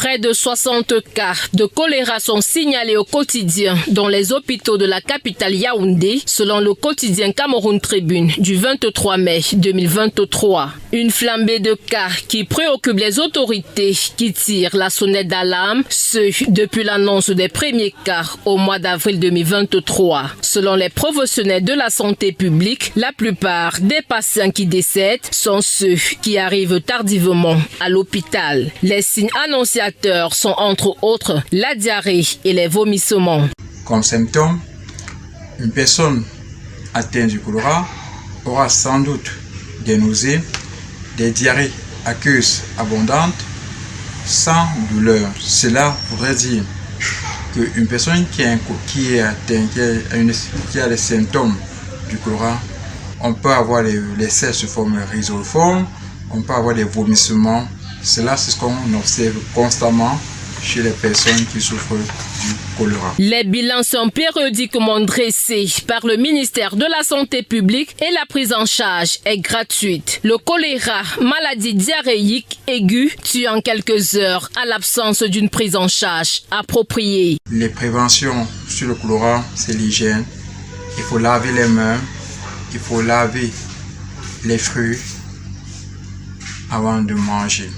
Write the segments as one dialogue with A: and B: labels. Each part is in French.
A: Près de 60 cas de choléra sont signalés au quotidien dans les hôpitaux de la capitale Yaoundé, selon le quotidien Cameroun Tribune du 23 mai 2023. Une flambée de cas qui préoccupe les autorités qui tirent la sonnette d'alarme, ce depuis l'annonce des premiers cas au mois d'avril 2023. Selon les professionnels de la santé publique, la plupart des patients qui décèdent sont ceux qui arrivent tardivement à l'hôpital. Les signes annonciateurs sont entre autres la diarrhée et les vomissements.
B: Comme symptôme, une personne atteinte du choléra aura sans doute des nausées, des diarrhées aqueuses abondantes, sans douleur. Cela voudrait dire qu'une personne qui a les symptômes du choléra, on peut avoir les selles sous forme rhizoliforme, on peut avoir des vomissements. Cela, c'est ce qu'on observe constamment chez les personnes qui souffrent du choléra.
A: Les bilans sont périodiquement dressés par le ministère de la Santé publique et la prise en charge est gratuite. Le choléra, maladie diarrhéique aiguë, tue en quelques heures à l'absence d'une prise en charge appropriée.
B: Les préventions sur le choléra, c'est l'hygiène. Il faut laver les mains, il faut laver les fruits avant de manger.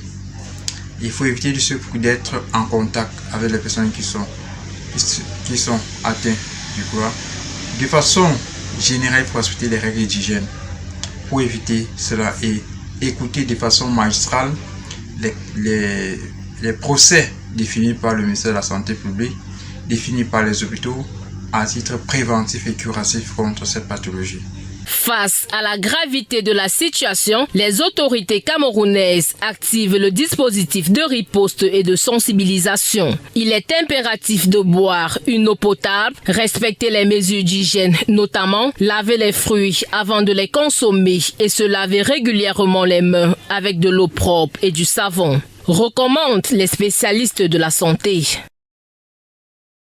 B: Il faut éviter d'être en contact avec les personnes qui sont atteintes du choléra. De façon générale, il faut respecter les règles d'hygiène pour éviter cela et écouter de façon magistrale les procès définis par le ministère de la Santé publique, définis par les hôpitaux à titre préventif et curatif contre cette pathologie.
A: Face à la gravité de la situation, les autorités camerounaises activent le dispositif de riposte et de sensibilisation. Il est impératif de boire une eau potable, respecter les mesures d'hygiène, notamment laver les fruits avant de les consommer et se laver régulièrement les mains avec de l'eau propre et du savon, recommandent les spécialistes de la santé.